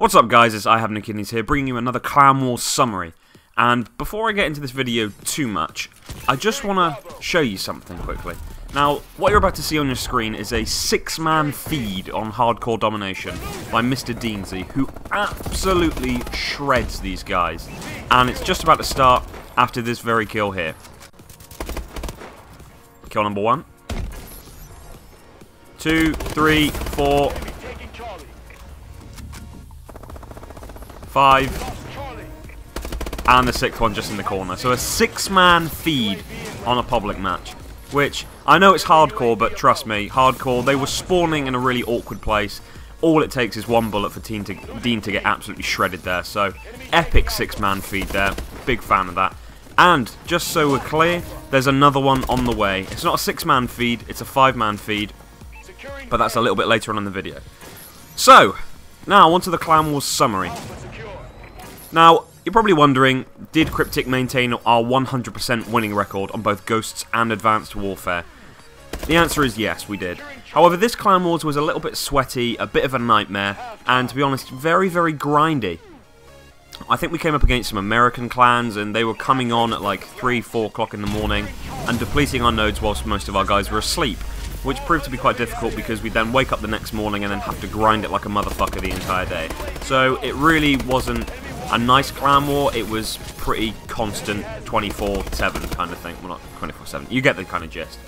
What's up guys, it's I Have No Kidneys here, bringing you another Clan Wars summary. And before I get into this video too much, I just want to show you something quickly. Now, what you're about to see on your screen is a 6-man feed on Hardcore Domination by Mr. Deansy, who absolutely shreds these guys. And it's just about to start after this very kill here. Kill number 1. 2, 3, 4... 5, and the 6th one just in the corner. So a 6-man feed on a public match, which I know it's hardcore, but trust me, hardcore, they were spawning in a really awkward place. All it takes is one bullet for Dean to get absolutely shredded there. So epic 6-man feed there, big fan of that. And just so we're clear, there's another one on the way. It's not a 6-man feed, it's a 5-man feed, but that's a little bit later on in the video. So now onto the Clan Wars summary. Now, you're probably wondering, did CRYPTiCK maintain our 100% winning record on both Ghosts and Advanced Warfare? The answer is yes, we did. However, this Clan Wars was a little bit sweaty, a bit of a nightmare, and to be honest, very, very grindy. I think we came up against some American clans, and they were coming on at like 3, 4 o'clock in the morning, and depleting our nodes whilst most of our guys were asleep, which proved to be quite difficult because we'd then wake up the next morning and then have to grind it like a motherfucker the entire day. So it really wasn't a nice clan war, it was pretty constant 24/7 kind of thing. Well, not 24/7, you get the kind of gist.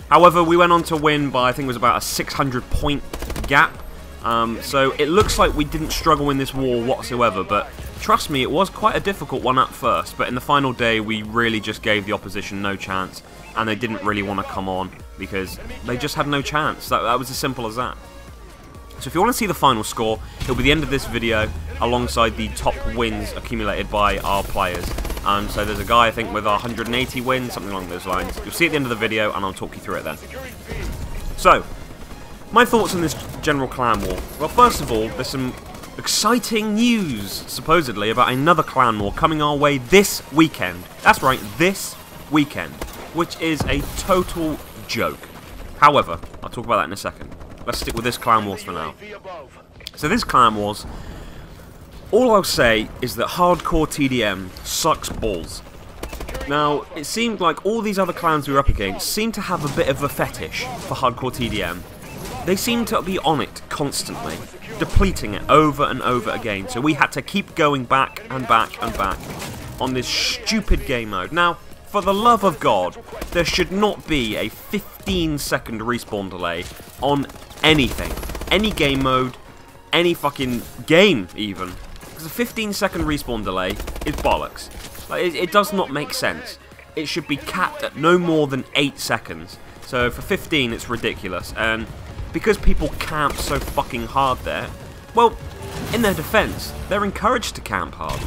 However, we went on to win by, I think it was about a 600 point gap. So it looks like we didn't struggle in this war whatsoever, but trust me, it was quite a difficult one at first. But in the final day, we really just gave the opposition no chance, and they didn't really want to come on because they just had no chance. That was as simple as that. So if you want to see the final score, it'll be the end of this video alongside the top wins accumulated by our players. So there's a guy, I think, with 180 wins, something along those lines. You'll see at the end of the video, and I'll talk you through it then. So, my thoughts on this general clan war. Well, first of all, there's some exciting news, supposedly, about another clan war coming our way this weekend. That's right, this weekend, which is a total joke. However, I'll talk about that in a second. Let's stick with this Clan Wars for now. So this Clan Wars, all I'll say is that hardcore TDM sucks balls. Now, it seemed like all these other clans we were up against seemed to have a bit of a fetish for hardcore TDM. They seemed to be on it constantly, depleting it over and over again, so we had to keep going back and back and back on this stupid game mode. Now, for the love of God, there should not be a 15-second respawn delay on anything. Any game mode, any fucking game even. Because a 15-second respawn delay is bollocks. Like, it does not make sense. It should be capped at no more than 8 seconds. So for 15 it's ridiculous. And because people camp so fucking hard there, well, in their defense, they're encouraged to camp hard.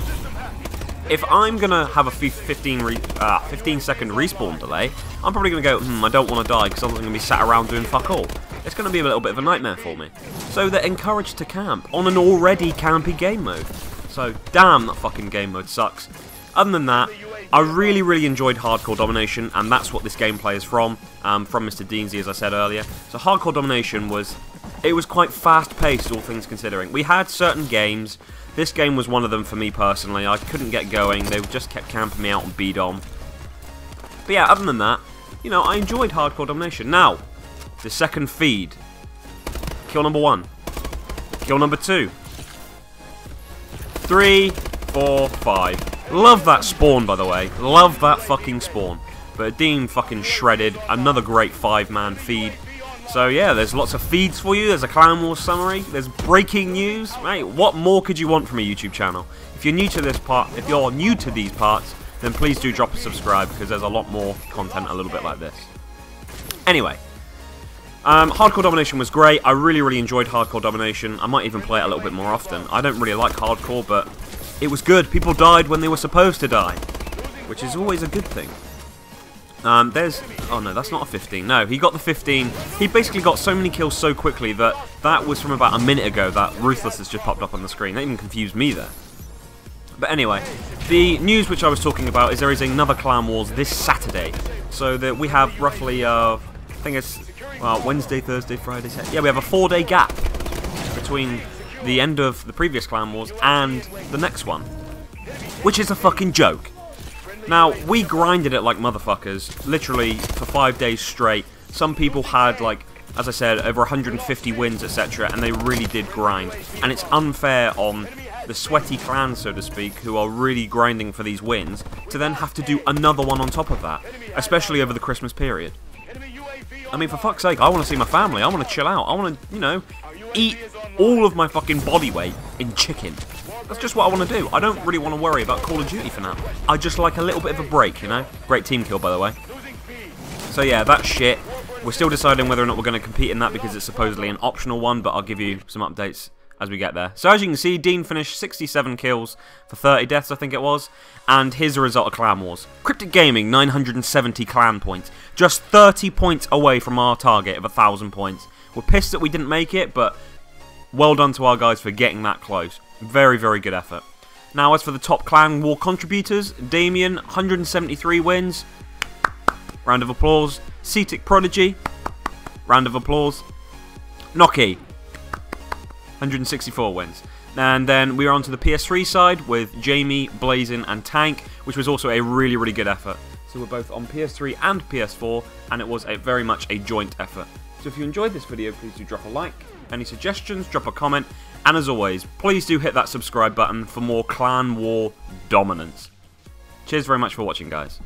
If I'm going to have a 15-second respawn delay, I'm probably going to go, I don't want to die because I'm going to be sat around doing fuck all. It's going to be a little bit of a nightmare for me. So they're encouraged to camp on an already campy game mode. So damn, that fucking game mode sucks. Other than that, I really, really enjoyed Hardcore Domination, and that's what this gameplay is from Mr. Deansy, as I said earlier. So Hardcore Domination was quite fast-paced, all things considering. We had certain games. This game was one of them for me personally. I couldn't get going. They just kept camping me out on B-Dom. But yeah, other than that, you know, I enjoyed Hardcore Domination. Now, the second feed. Kill number 1. Kill number 2. 3, 4, 5. Love that spawn, by the way. Love that fucking spawn. But Dean fucking shredded. Another great 5-man feed. So yeah, there's lots of feeds for you. There's a Clan Wars summary. There's breaking news. Mate, what more could you want from a YouTube channel? If you're new to this part, if you're new to these parts, then please do drop a subscribe because there's a lot more content a little bit like this. Anyway, Hardcore Domination was great. I really, really enjoyed Hardcore Domination. I might even play it a little bit more often. I don't really like hardcore, but it was good. People died when they were supposed to die, which is always a good thing. Oh no, that's not a 15. No, he got the 15. He basically got so many kills so quickly that was from about a minute ago that Ruthless has just popped up on the screen. That even confused me there. But anyway, the news which I was talking about is there is another Clan Wars this Saturday. So that we have roughly, I think it's Wednesday, Thursday, Friday, Saturday. Yeah, we have a 4-day gap between the end of the previous Clan Wars and the next one, which is a fucking joke. Now, we grinded it like motherfuckers, literally for 5 days straight. Some people had, like, as I said, over 150 wins, etc., and they really did grind. And it's unfair on the sweaty clans, so to speak, who are really grinding for these wins, to then have to do another one on top of that, especially over the Christmas period. I mean, for fuck's sake, I want to see my family, I want to chill out, I want to, you know, eat all of my fucking body weight in chicken. That's just what I want to do. I don't really want to worry about Call of Duty for now. I just like a little bit of a break, you know? Great team kill, by the way. So yeah, that's shit. We're still deciding whether or not we're going to compete in that because it's supposedly an optional one, but I'll give you some updates as we get there. So as you can see, Dean finished 67 kills for 30 deaths, I think it was, and here's the result of Clan Wars. CRYPTiCK GAMiNG, 970 clan points, just 30 points away from our target of 1,000 points. We're pissed that we didn't make it, but well done to our guys for getting that close. Very, very good effort. Now, as for the top Clan War contributors, Damien, 173 wins. Round of applause. CRYPTiCK Prodigy. Round of applause. Noki, 164 wins. And then we are on to the PS3 side with Jamie, Blazin and Tank, which was also a really, really good effort. So we're both on PS3 and PS4, and it was very much a joint effort. So if you enjoyed this video, please do drop a like. Any suggestions, drop a comment. And as always, please do hit that subscribe button for more Clan War dominance. Cheers very much for watching, guys.